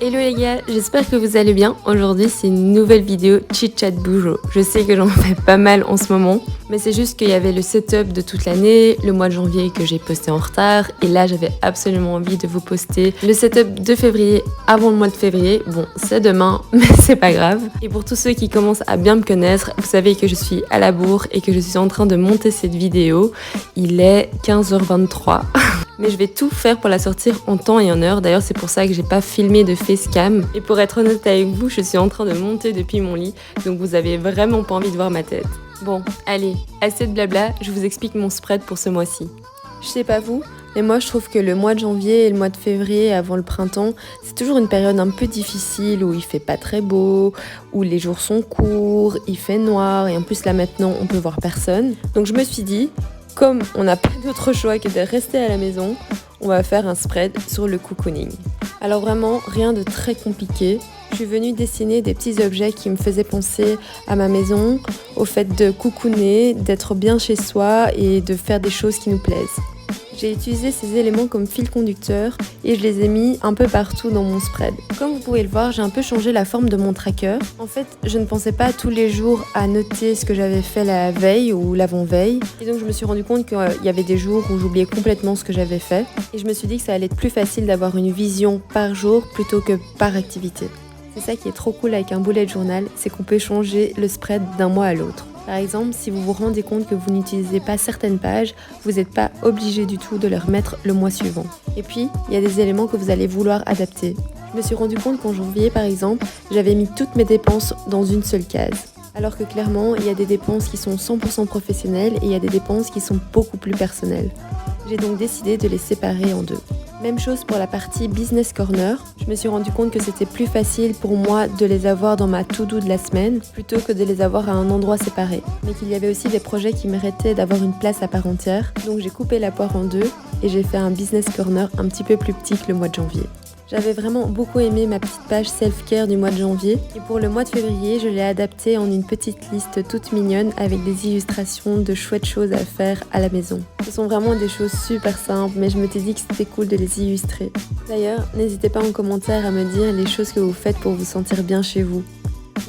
Hello les gars, j'espère que vous allez bien. Aujourd'hui c'est une nouvelle vidéo Chit Chat Boujo. Je sais que j'en fais pas mal en ce moment, mais c'est juste qu'il y avait le setup de toute l'année, le mois de janvier que j'ai posté en retard, et là j'avais absolument envie de vous poster le setup de février avant le mois de février. Bon, c'est demain, mais c'est pas grave. Et pour tous ceux qui commencent à bien me connaître, vous savez que je suis à la bourre et que je suis en train de monter cette vidéo. Il est 15h23. Mais je vais tout faire pour la sortir en temps et en heure. D'ailleurs, c'est pour ça que j'ai pas filmé de facecam. Et pour être honnête avec vous, je suis en train de monter depuis mon lit. Donc vous avez vraiment pas envie de voir ma tête. Bon, allez, assez de blabla, je vous explique mon spread pour ce mois-ci. Je sais pas vous, mais moi je trouve que le mois de janvier et le mois de février avant le printemps, c'est toujours une période un peu difficile où il fait pas très beau, où les jours sont courts, il fait noir et en plus là maintenant on peut voir personne. Donc je me suis dit, comme on n'a pas d'autre choix que de rester à la maison, on va faire un spread sur le cocooning. Alors vraiment, rien de très compliqué. Je suis venue dessiner des petits objets qui me faisaient penser à ma maison, au fait de cocooner, d'être bien chez soi et de faire des choses qui nous plaisent. J'ai utilisé ces éléments comme fil conducteur et je les ai mis un peu partout dans mon spread. Comme vous pouvez le voir, j'ai un peu changé la forme de mon tracker. En fait, je ne pensais pas tous les jours à noter ce que j'avais fait la veille ou l'avant-veille. Et donc je me suis rendu compte qu'il y avait des jours où j'oubliais complètement ce que j'avais fait. Et je me suis dit que ça allait être plus facile d'avoir une vision par jour plutôt que par activité. C'est ça qui est trop cool avec un bullet journal, c'est qu'on peut changer le spread d'un mois à l'autre. Par exemple, si vous vous rendez compte que vous n'utilisez pas certaines pages, vous n'êtes pas obligé du tout de les remettre le mois suivant. Et puis, il y a des éléments que vous allez vouloir adapter. Je me suis rendu compte qu'en janvier, par exemple, j'avais mis toutes mes dépenses dans une seule case. Alors que clairement, il y a des dépenses qui sont 100% professionnelles et il y a des dépenses qui sont beaucoup plus personnelles. J'ai donc décidé de les séparer en deux. Même chose pour la partie Business Corner. Je me suis rendu compte que c'était plus facile pour moi de les avoir dans ma to-do de la semaine plutôt que de les avoir à un endroit séparé. Mais qu'il y avait aussi des projets qui méritaient d'avoir une place à part entière. Donc j'ai coupé la poire en deux et j'ai fait un Business Corner un petit peu plus petit que le mois de janvier. J'avais vraiment beaucoup aimé ma petite page self-care du mois de janvier et pour le mois de février, je l'ai adaptée en une petite liste toute mignonne avec des illustrations de chouettes choses à faire à la maison. Ce sont vraiment des choses super simples, mais je me suis dit que c'était cool de les illustrer. D'ailleurs, n'hésitez pas en commentaire à me dire les choses que vous faites pour vous sentir bien chez vous.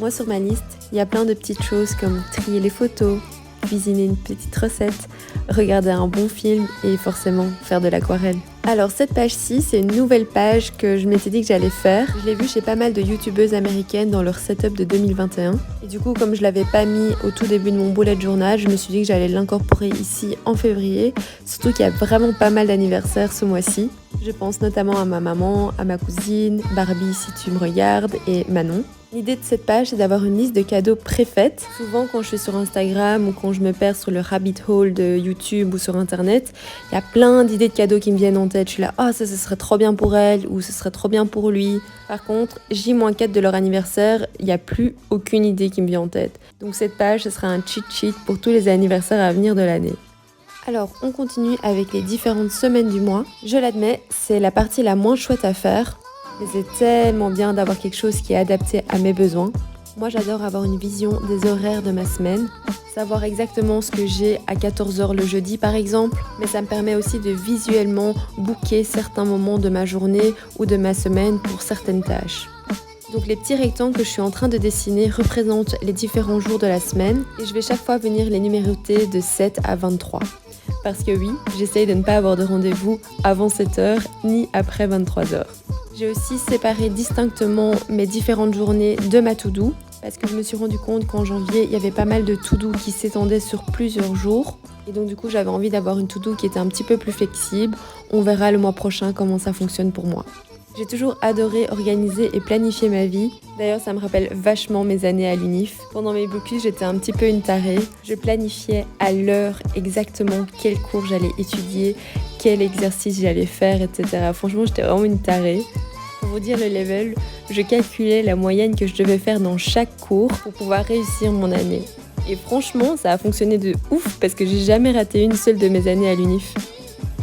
Moi, sur ma liste, il y a plein de petites choses comme trier les photos, cuisiner une petite recette, regarder un bon film et forcément faire de l'aquarelle. Alors cette page-ci, c'est une nouvelle page que je m'étais dit que j'allais faire. Je l'ai vue chez pas mal de youtubeuses américaines dans leur setup de 2021. Et du coup, comme je l'avais pas mis au tout début de mon bullet journal, je me suis dit que j'allais l'incorporer ici en février. Surtout qu'il y a vraiment pas mal d'anniversaires ce mois-ci. Je pense notamment à ma maman, à ma cousine, Barbie si tu me regardes et Manon. L'idée de cette page, c'est d'avoir une liste de cadeaux préfaite. Souvent, quand je suis sur Instagram ou quand je me perds sur le rabbit hole de YouTube ou sur Internet, il y a plein d'idées de cadeaux qui me viennent en tête. Je suis là, ça serait trop bien pour elle ou ce serait trop bien pour lui. Par contre, J-4 de leur anniversaire, il n'y a plus aucune idée qui me vient en tête. Donc cette page, ce sera un cheat sheet pour tous les anniversaires à venir de l'année. Alors, on continue avec les différentes semaines du mois. Je l'admets, c'est la partie la moins chouette à faire. Mais c'est tellement bien d'avoir quelque chose qui est adapté à mes besoins. Moi, j'adore avoir une vision des horaires de ma semaine, savoir exactement ce que j'ai à 14h le jeudi par exemple, mais ça me permet aussi de visuellement booker certains moments de ma journée ou de ma semaine pour certaines tâches. Donc les petits rectangles que je suis en train de dessiner représentent les différents jours de la semaine et je vais chaque fois venir les numéroter de 7 à 23. Parce que oui, j'essaye de ne pas avoir de rendez-vous avant 7h ni après 23h. J'ai aussi séparé distinctement mes différentes journées de ma to-do parce que je me suis rendu compte qu'en janvier, il y avait pas mal de to-do qui s'étendaient sur plusieurs jours. Et donc du coup, j'avais envie d'avoir une to-do qui était un petit peu plus flexible. On verra le mois prochain comment ça fonctionne pour moi. J'ai toujours adoré organiser et planifier ma vie. D'ailleurs, ça me rappelle vachement mes années à l'UNIF. Pendant mes blocus, j'étais un petit peu une tarée. Je planifiais à l'heure exactement quel cours j'allais étudier, quel exercice j'allais faire, etc. Franchement, j'étais vraiment une tarée. Pour vous dire le level, je calculais la moyenne que je devais faire dans chaque cours pour pouvoir réussir mon année. Et franchement, ça a fonctionné de ouf parce que j'ai jamais raté une seule de mes années à l'UNIF.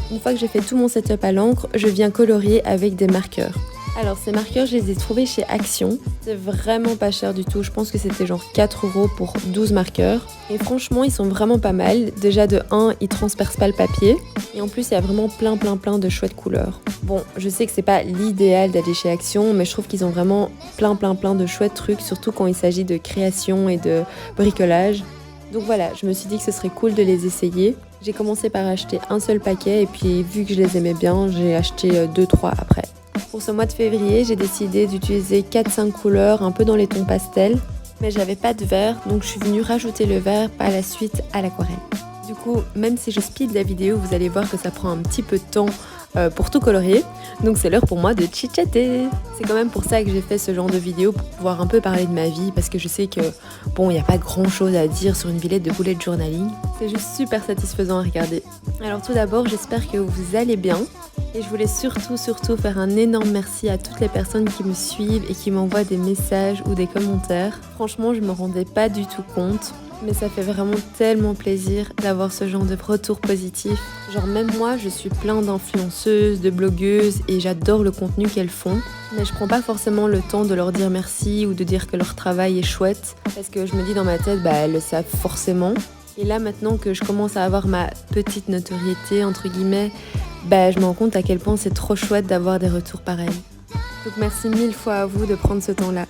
Une fois que j'ai fait tout mon setup à l'encre, je viens colorier avec des marqueurs. Alors ces marqueurs, je les ai trouvés chez Action. C'est vraiment pas cher du tout. Je pense que c'était genre 4 € pour 12 marqueurs. Et franchement, ils sont vraiment pas mal. Déjà de 1, ils transpercent pas le papier. Et en plus, il y a vraiment plein de chouettes couleurs. Bon, je sais que c'est pas l'idéal d'aller chez Action, mais je trouve qu'ils ont vraiment plein de chouettes trucs, surtout quand il s'agit de création et de bricolage. Donc voilà, je me suis dit que ce serait cool de les essayer. J'ai commencé par acheter un seul paquet et puis vu que je les aimais bien, j'ai acheté 2-3 après. Pour ce mois de février, j'ai décidé d'utiliser 4-5 couleurs un peu dans les tons pastels, mais j'avais pas de vert, donc je suis venue rajouter le vert par la suite à l'aquarelle. Du coup, même si je speed la vidéo, vous allez voir que ça prend un petit peu de temps pour tout colorier, donc c'est l'heure pour moi de chitchatter. C'est quand même pour ça que j'ai fait ce genre de vidéo, pour pouvoir un peu parler de ma vie, parce que je sais que bon, il n'y a pas grand chose à dire sur une villette de bullet journaling. C'est juste super satisfaisant à regarder. Alors tout d'abord, j'espère que vous allez bien. Et je voulais surtout faire un énorme merci à toutes les personnes qui me suivent et qui m'envoient des messages ou des commentaires. Franchement, je me rendais pas du tout compte, mais ça fait vraiment tellement plaisir d'avoir ce genre de retour positif. Genre même moi, je suis plein d'influenceuses, de blogueuses et j'adore le contenu qu'elles font. Mais je prends pas forcément le temps de leur dire merci ou de dire que leur travail est chouette, parce que je me dis dans ma tête, elles le savent forcément. Et là, maintenant que je commence à avoir ma petite notoriété, entre guillemets, je me rends compte à quel point c'est trop chouette d'avoir des retours pareils. Donc merci 1000 fois à vous de prendre ce temps-là.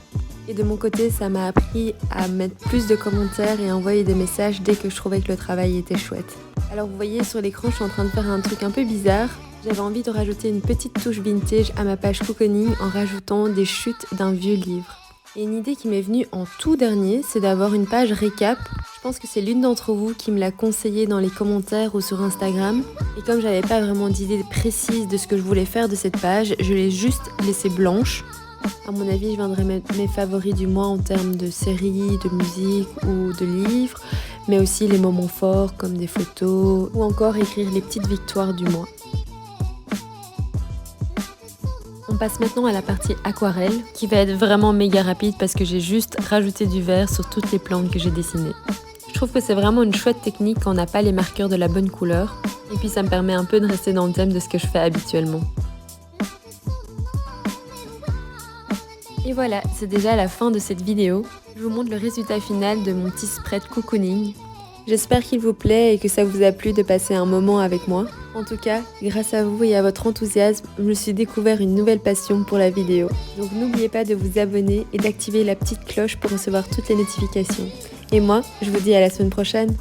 Et de mon côté, ça m'a appris à mettre plus de commentaires et à envoyer des messages dès que je trouvais que le travail était chouette. Alors vous voyez sur l'écran, je suis en train de faire un truc un peu bizarre. J'avais envie de rajouter une petite touche vintage à ma page cocooning en rajoutant des chutes d'un vieux livre. Et une idée qui m'est venue en tout dernier, c'est d'avoir une page récap. Je pense que c'est l'une d'entre vous qui me l'a conseillé dans les commentaires ou sur Instagram. Et comme j'avais pas vraiment d'idée précise de ce que je voulais faire de cette page, je l'ai juste laissée blanche. À mon avis, je viendrai mettre mes favoris du mois en termes de séries, de musique ou de livres, mais aussi les moments forts comme des photos ou encore écrire les petites victoires du mois. On passe maintenant à la partie aquarelle qui va être vraiment méga rapide parce que j'ai juste rajouté du vert sur toutes les plantes que j'ai dessinées. Je trouve que c'est vraiment une chouette technique quand on n'a pas les marqueurs de la bonne couleur et puis ça me permet un peu de rester dans le thème de ce que je fais habituellement. Et voilà, c'est déjà la fin de cette vidéo. Je vous montre le résultat final de mon petit spread cocooning. J'espère qu'il vous plaît et que ça vous a plu de passer un moment avec moi. En tout cas, grâce à vous et à votre enthousiasme, je me suis découvert une nouvelle passion pour la vidéo. Donc n'oubliez pas de vous abonner et d'activer la petite cloche pour recevoir toutes les notifications. Et moi, je vous dis à la semaine prochaine.